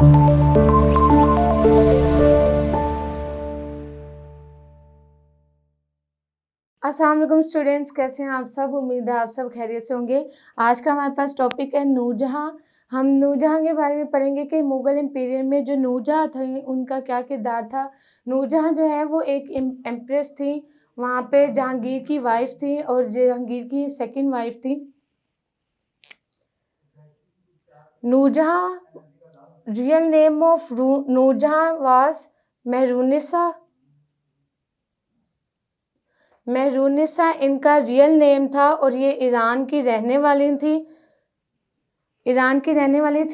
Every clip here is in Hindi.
अस्सलाम वालेकुम स्टूडेंट्स, कैसे हैं आप सब। उम्मीद है आप सब खैरियत से होंगे। आज का हमारे पास टॉपिक है नूरजहाँ। हम नूरजहाँ के बारे में पढ़ेंगे कि मुग़ल एम्पायर में जो नूरजहाँ थी उनका क्या किरदार था। नूरजहाँ जो है वो एक एम्प्रेस थी, वहाँ पे जहांगीर की वाइफ थी और जहांगीर की सेकंड वाइफ थी। Nur Jahan real name of Nur Jahan was Mehrunnisa इनका रियल नेम था और ये ईरान की रहने वाली थी।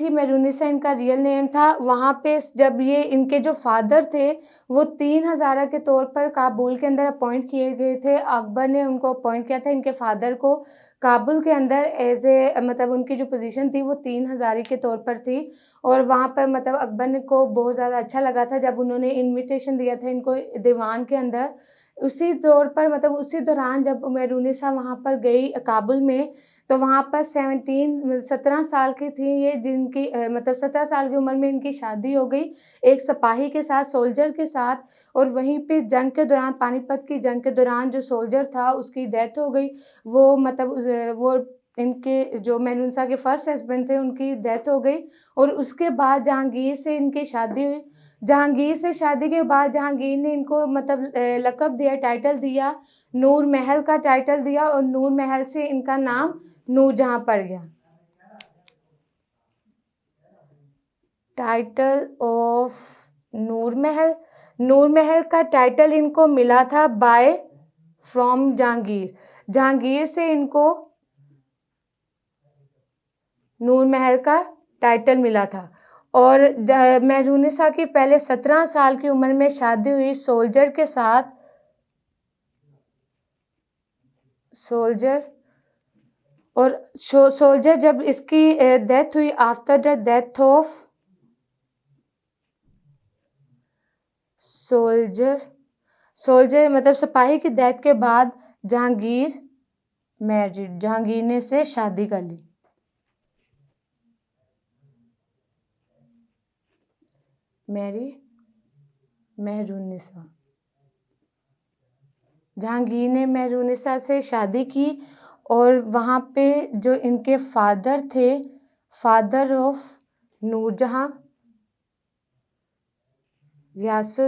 मेहरुनिसा इनका रियल नेम था। वहाँ पे जब ये इनके जो फादर थे वो 3 हज़ारा के तौर पर काबुल के अंदर अपॉइंट किए गए थे। अकबर ने उनको अपॉइंट किया था इनके फादर को काबुल के अंदर एज ए मतलब उनकी जो पोजीशन थी वो 3 हज़ारी के तौर पर थी। और वहाँ पर मतलब अकबर को बहुत ज़्यादा अच्छा लगा था जब उन्होंने इन्विटेशन दिया था इनको दीवान के अंदर। उसी तौर पर मतलब उसी दौरान जब मेहरुनिसा वहाँ पर गई काबुल में, तो वहाँ पर 17 साल की थी ये, जिनकी मतलब 17 साल की उम्र में इनकी शादी हो गई एक सिपाही के साथ, सोल्जर के साथ। और वहीं पे जंग के दौरान, पानीपत की जंग के दौरान जो सोल्जर था उसकी डेथ हो गई। वो मतलब वो इनके जो मेहरुनिसा के फर्स्ट हस्बैंड थे उनकी डेथ हो गई। और उसके बाद जहांगीर से इनकी शादी हुई। जहांगीर से शादी के बाद जहांगीर ने इनको मतलब लक़ब दिया, टाइटल दिया, नूर महल का टाइटल दिया और नूर महल से इनका नाम नूरजहाँ पड़ गया। टाइटल ऑफ नूर महल का टाइटल इनको मिला था बाय फ्रॉम जहांगीर। जहांगीर से इनको नूर महल का टाइटल मिला था। और मेहरुनिसा की पहले 17 साल की उम्र में शादी हुई सोल्जर के साथ। और सोल्जर जब इसकी डेथ हुई, after the death of soldier मतलब सिपाही की डेथ के बाद जहांगीर ने से शादी कर ली। मेहरुनिसा जहांगीर ने मेहरुनिसा से शादी की। और वहाँ पे जो इनके फादर थे, father of Nur Jahan, Ghiyas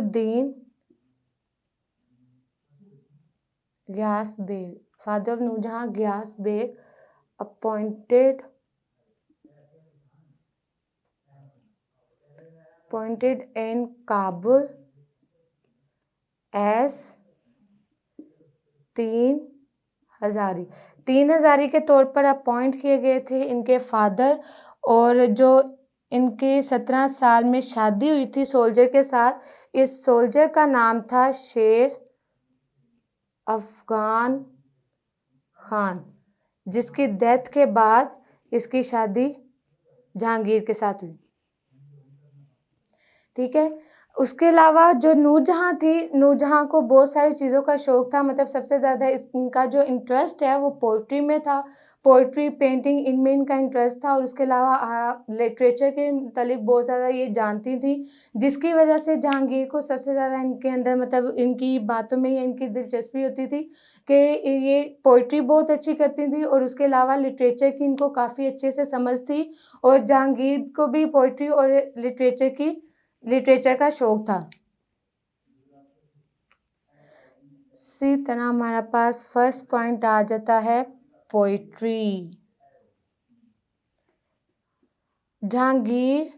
Beg, father of Nur Jahan Ghiyas Beg appointed in Kabul as 3 हज़ारी के तौर पर अपॉइंट किए गए थे इनके फादर। और जो इनके 17 साल में शादी हुई थी सोल्जर के साथ, इस सोल्जर का नाम था शेर अफगान खान, जिसकी डेथ के बाद इसकी शादी जहांगीर के साथ हुई। ठीक है। उसके अलावा जो नूरजहाँ थी, नूरजहाँ को बहुत सारी चीज़ों का शौक़ था। मतलब सबसे ज़्यादा इनका जो इंटरेस्ट है वो पोइट्री में था। पोइट्री, पेंटिंग, इनमें इनका इंटरेस्ट था। और उसके अलावा लिटरेचर के मतलब बहुत ज़्यादा ये जानती थी, जिसकी वजह से जहांगीर को सबसे ज़्यादा इनके अंदर मतलब इनकी बातों में या इनकी दिलचस्पी होती थी कि ये पोइट्री बहुत अच्छी करती थी और उसके अलावा लिटरेचर की इनको काफ़ी अच्छे से समझ थी। और जहांगीर को भी पोइट्री और लिटरेचर का शौक़ था। इसी तरह हमारे पास फर्स्ट पॉइंट आ जाता है poetry. Jahangir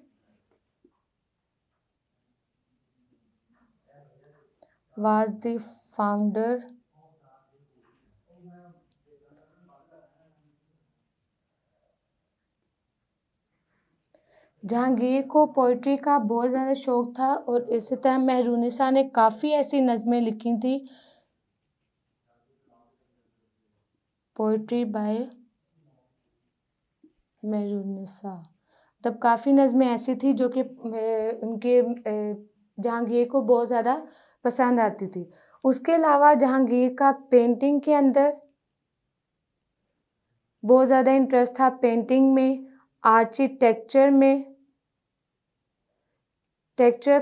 was the founder Jahangir को पोइट्री का बहुत ज़्यादा शौक़ था। और इसी तरह मेहरुनिसा ने काफ़ी ऐसी नज़में लिखी थी। पोइट्री बाय मेहरुनिसा, तब काफ़ी नज़में ऐसी थी जो कि उनके जहांगीर को बहुत ज़्यादा पसंद आती थी। उसके अलावा जहांगीर का पेंटिंग के अंदर बहुत ज़्यादा इंटरेस्ट था, पेंटिंग में, आर्किटेक्चर में आर्किटेक्चर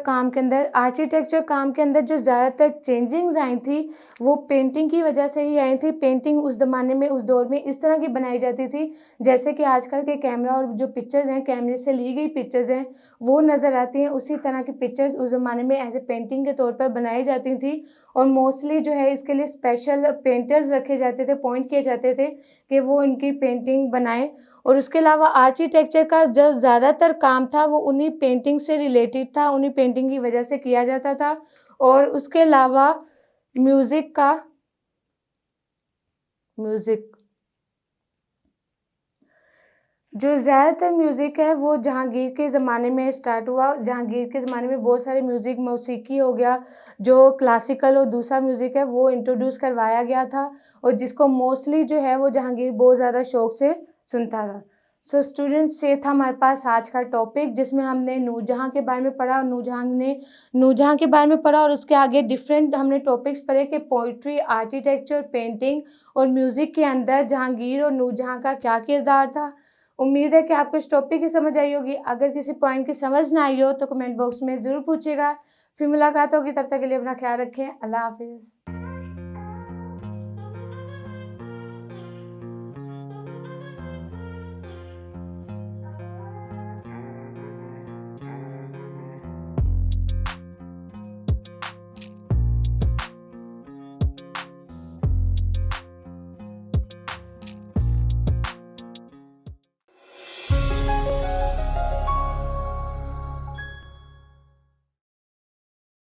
काम के अंदर जो ज़्यादातर चेंजिंग्स आई थी, वो पेंटिंग की वजह से ही आई थी। पेंटिंग उस ज़माने में, उस दौर में इस तरह की बनाई जाती थी, जैसे कि आजकल के कैमरा और जो पिक्चर्स हैं, कैमरे से ली गई पिक्चर्स हैं, वो नज़र आती हैं। उसी तरह की पिक्चर्स उस ज़माने में एज़ ए पेंटिंग के तौर पर बनाई जाती थी और मोस्टली जो है इसके लिए स्पेशल पेंटर्स रखे जाते थे, अपॉइंट किए जाते थे कि वो इनकी पेंटिंग बनाएँ। और उसके अलावा आर्किटेक्चर का जो ज़्यादातर काम था वो उन्हीं पेंटिंग से रिलेटेड था, उन्हीं पेंटिंग की वजह से किया जाता था। और उसके अलावा म्यूज़िक का म्यूज़िक जो ज़्यादातर म्यूज़िक है वो जहाँगीर के ज़माने में स्टार्ट हुआ। जहाँगीर के ज़माने में बहुत सारे म्यूज़िक, मौसीकी हो गया, जो क्लासिकल और दूसरा म्यूज़िक है वो इंट्रोड्यूस करवाया गया था और जिसको मोस्टली जो है वो जहाँगीर बहुत ज़्यादा शौक से सुनता था। सो स्टूडेंट्स, ये था हमारे पास आज का टॉपिक जिसमें हमने नूरजहाँ के बारे में पढ़ा और नूरजहाँ के बारे में पढ़ा और उसके आगे डिफरेंट हमने टॉपिक्स पढ़े कि पोइट्री, आर्किटेक्चर, पेंटिंग और म्यूज़िक के अंदर जहाँगीर और नूरजहाँ का क्या किरदार था। उम्मीद है कि आपको इस टॉपिक की समझ आई होगी। अगर किसी पॉइंट की समझ ना आई हो तो कमेंट बॉक्स में ज़रूर पूछिएगा। फिर मुलाकात होगी, तब तक के लिए अपना ख्याल रखें। अल्लाह हाफ़िज़।